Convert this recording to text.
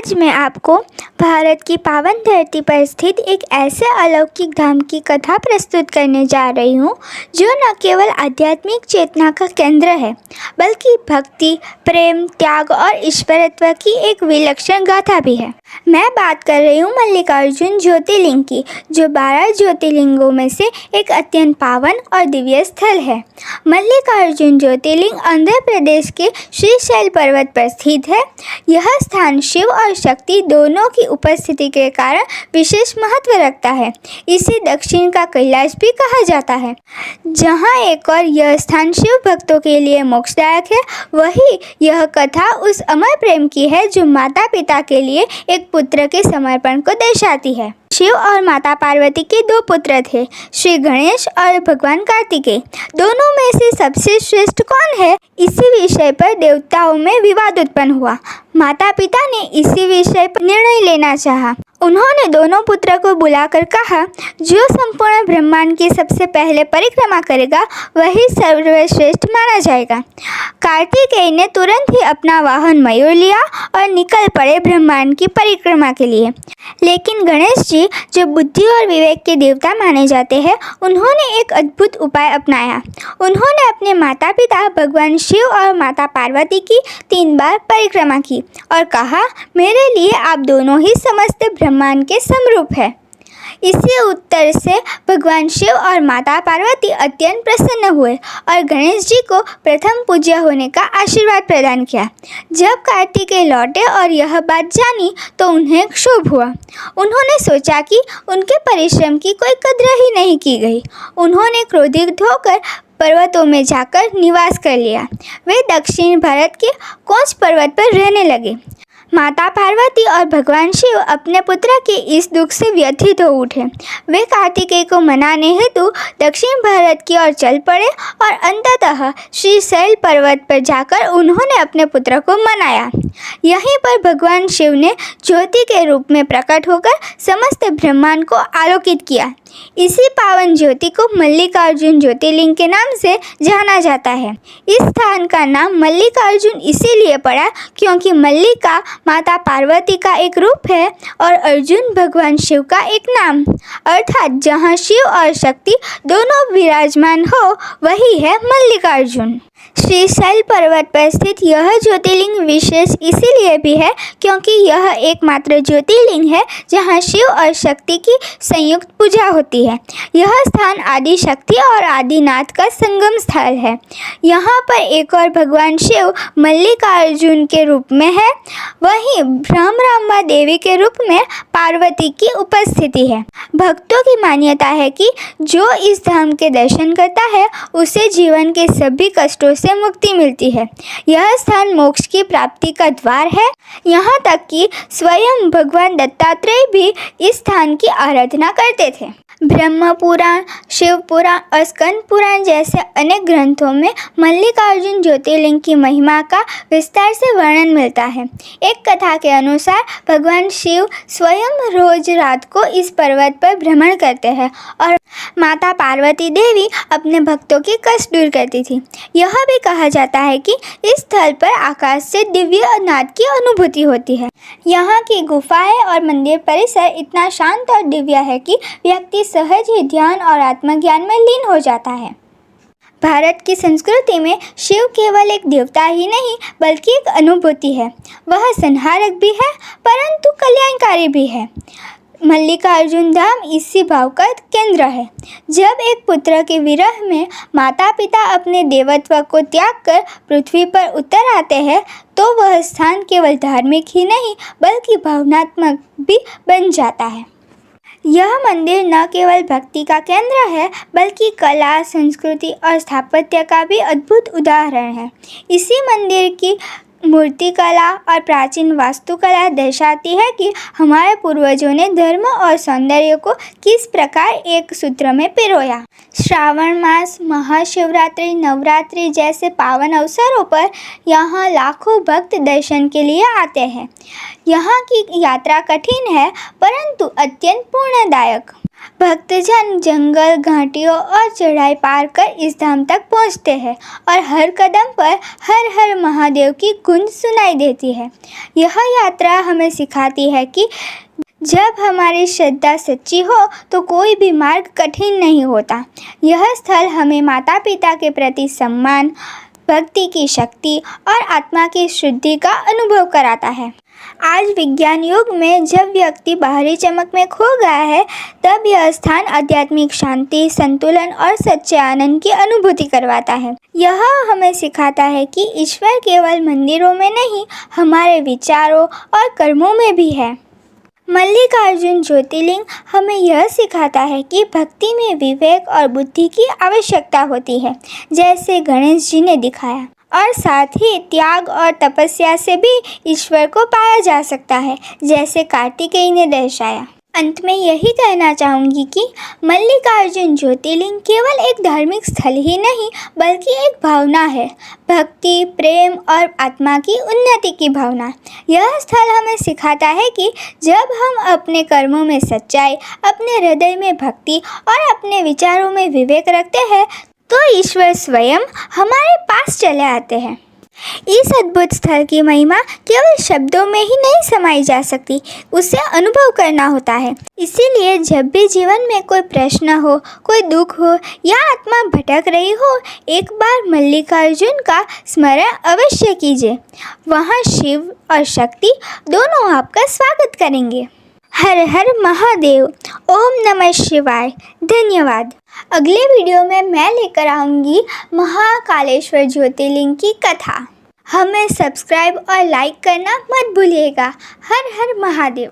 आज मैं आपको भारत की पावन धरती पर स्थित एक ऐसे अलौकिक धाम की कथा प्रस्तुत करने जा रही हूँ जो न केवल आध्यात्मिक चेतना का केंद्र है बल्कि भक्ति, प्रेम, त्याग और ईश्वरत्व की एक विलक्षण गाथा भी है। मैं बात कर रही हूँ मल्लिकार्जुन ज्योतिर्लिंग की, जो 12 ज्योतिर्लिंगों में से एक अत्यंत पावन और दिव्य स्थल है। मल्लिकार्जुन ज्योतिर्लिंग आंध्र प्रदेश के श्रीशैल पर्वत पर स्थित है। यह स्थान शिव और शक्ति दोनों की उपस्थिति के कारण विशेष महत्व रखता है। इसे दक्षिण का कैलाश भी कहा जाता है। जहाँ एक और यह स्थान शिव भक्तों के लिए मोक्षदायक है, वही यह कथा उस अमर प्रेम की है जो माता पिता के लिए एक पुत्र के समर्पण को दर्शाती है। शिव और माता पार्वती के 2 पुत्र थे, श्री गणेश और भगवान कार्तिकेय। दोनों में से सबसे श्रेष्ठ कौन है, इसी विषय पर देवताओं में विवाद उत्पन्न हुआ। माता पिता ने इसी विषय पर निर्णय लेना चाहा। उन्होंने दोनों पुत्रों को बुलाकर कहा, जो संपूर्ण ब्रह्मांड की सबसे पहले परिक्रमा करेगा वही सर्वश्रेष्ठ माना जाएगा। कार्तिकेय ने तुरंत ही अपना वाहन मयूर लिया और निकल पड़े ब्रह्मांड की परिक्रमा के लिए। लेकिन गणेश जी, जो बुद्धि और विवेक के देवता माने जाते हैं, उन्होंने एक अद्भुत उपाय अपनाया। उन्होंने अपने माता पिता भगवान शिव और माता पार्वती की 3 बार परिक्रमा की और कहा, मेरे लिए आप दोनों ही समस्त ब्रह्मांड के समरूप है। इसी उत्तर से भगवान शिव और माता पार्वती अत्यंत प्रसन्न हुए और गणेश जी को प्रथम पूज्य होने का आशीर्वाद प्रदान किया। जब कार्तिकेय लौटे और यह बात जानी तो उन्हें क्षोभ हुआ। उन्होंने सोचा कि उनके परिश्रम की कोई कद्र ही नहीं की गई। उन्होंने क्रोधित होकर पर्वतों में जाकर निवास कर लिया। वे दक्षिण भारत के कोंच पर्वत पर रहने लगे। माता पार्वती और भगवान शिव अपने पुत्र के इस दुख से व्यथित हो उठे। वे कार्तिकेय को मनाने हेतु दक्षिण भारत की ओर चल पड़े और अंततः श्रीशैल पर्वत पर जाकर उन्होंने अपने पुत्र को मनाया। यहीं पर भगवान शिव ने ज्योति के रूप में प्रकट होकर समस्त ब्रह्मांड को आलोकित किया। इसी पावन ज्योति को मल्लिकार्जुन ज्योतिर्लिंग के नाम से जाना जाता है। इस स्थान का नाम मल्लिकार्जुन इसीलिए पड़ा क्योंकि मल्लिका माता पार्वती का एक रूप है और अर्जुन भगवान शिव का एक नाम, अर्थात जहाँ शिव और शक्ति दोनों विराजमान हो वही है मल्लिकार्जुन। श्रीशैल पर्वत पर स्थित यह ज्योतिर्लिंग विशेष इसीलिए भी है क्योंकि यह एकमात्र ज्योतिर्लिंग है जहाँ शिव और शक्ति की संयुक्त पूजा होती है। यह स्थान आदि शक्ति और आदिनाथ का संगम स्थल है। यहाँ पर एक और भगवान शिव मल्लिकार्जुन के रूप में है, वहीं भ्रमरांबा देवी के रूप में पार्वती की उपस्थिति है। भक्तों की मान्यता है कि जो इस धाम के दर्शन करता है उसे जीवन के सभी कष्टों से मुक्ति मिलती है। यह स्थान मोक्ष की प्राप्ति का द्वार है। यहाँ तक कि स्वयं भगवान दत्तात्रेय भी इस स्थान की आराधना करते थे। ब्रह्म पुराण, शिव पुराण और स्कंद पुराण जैसे अनेक ग्रंथों में मल्लिकार्जुन ज्योतिर्लिंग की महिमा का विस्तार से वर्णन मिलता है। एक कथा के अनुसार भगवान शिव स्वयं रोज रात को इस पर्वत पर भ्रमण करते हैं और माता पार्वती देवी अपने भक्तों के कष्ट दूर करती थी। यह भी कहा जाता है कि इस स्थल पर आकाश से दिव्य नाद की अनुभूति होती है। यहाँ की गुफाएं और मंदिर परिसर इतना शांत और दिव्य है कि व्यक्ति सहज ही ध्यान और आत्मज्ञान में लीन हो जाता है। भारत की संस्कृति में शिव केवल एक देवता ही नहीं बल्कि एक अनुभूति है। वह संहारक भी है परंतु कल्याणकारी भी है। मल्लिकार्जुन धाम इसी भाव का केंद्र है। जब एक पुत्र के विरह में माता पिता अपने देवत्व को त्याग कर पृथ्वी पर उतर आते हैं तो वह स्थान केवल धार्मिक ही नहीं बल्कि भावनात्मक भी बन जाता है। यह मंदिर न केवल भक्ति का केंद्र है बल्कि कला, संस्कृति और स्थापत्य का भी अद्भुत उदाहरण है। इसी मंदिर की मूर्तिकला और प्राचीन वास्तुकला दर्शाती है कि हमारे पूर्वजों ने धर्म और सौंदर्य को किस प्रकार एक सूत्र में पिरोया। श्रावण मास, महाशिवरात्रि, नवरात्रि जैसे पावन अवसरों पर यहाँ लाखों भक्त दर्शन के लिए आते हैं। यहाँ की यात्रा कठिन है परंतु अत्यंत पूर्णदायक। भक्तजन जंगल, घाटियों और चढ़ाई पार कर इस धाम तक पहुंचते हैं और हर कदम पर हर हर महादेव की गूंज सुनाई देती है। यह यात्रा हमें सिखाती है कि जब हमारी श्रद्धा सच्ची हो तो कोई भी मार्ग कठिन नहीं होता। यह स्थल हमें माता पिता के प्रति सम्मान, भक्ति की शक्ति और आत्मा की शुद्धि का अनुभव कराता है। आज विज्ञान युग में जब व्यक्ति बाहरी चमक में खो गया है, तब यह स्थान आध्यात्मिक शांति, संतुलन और सच्चे आनंद की अनुभूति करवाता है। यह हमें सिखाता है कि ईश्वर केवल मंदिरों में नहीं, हमारे विचारों और कर्मों में भी है। मल्लिकार्जुन ज्योतिर्लिंग हमें यह सिखाता है कि भक्ति में विवेक और बुद्धि की आवश्यकता होती है, जैसे गणेश जी ने दिखाया, और साथ ही त्याग और तपस्या से भी ईश्वर को पाया जा सकता है, जैसे कार्तिकेय ने दर्शाया। अंत में यही कहना चाहूँगी कि मल्लिकार्जुन ज्योतिर्लिंग केवल एक धार्मिक स्थल ही नहीं, बल्कि एक भावना है, भक्ति, प्रेम और आत्मा की उन्नति की भावना। यह स्थल हमें सिखाता है कि जब हम अपने कर्मों में सच्चाई, अपने हृदय में भक्ति और अपने विचारों में विवेक रखते हैं, तो ईश्वर स्वयं हमारे पास चले आते हैं। इस अद्भुत स्थल की महिमा केवल शब्दों में ही नहीं समाई जा सकती, उसे अनुभव करना होता है। इसीलिए जब भी जीवन में कोई प्रश्न हो, कोई दुख हो या आत्मा भटक रही हो, एक बार मल्लिकार्जुन का स्मरण अवश्य कीजिए। वहाँ शिव और शक्ति दोनों आपका स्वागत करेंगे। हर हर महादेव। ओम नमः शिवाय। धन्यवाद। अगले वीडियो में मैं लेकर आऊँगी महाकालेश्वर ज्योतिर्लिंग की कथा। हमें सब्सक्राइब और लाइक करना मत भूलिएगा। हर हर महादेव।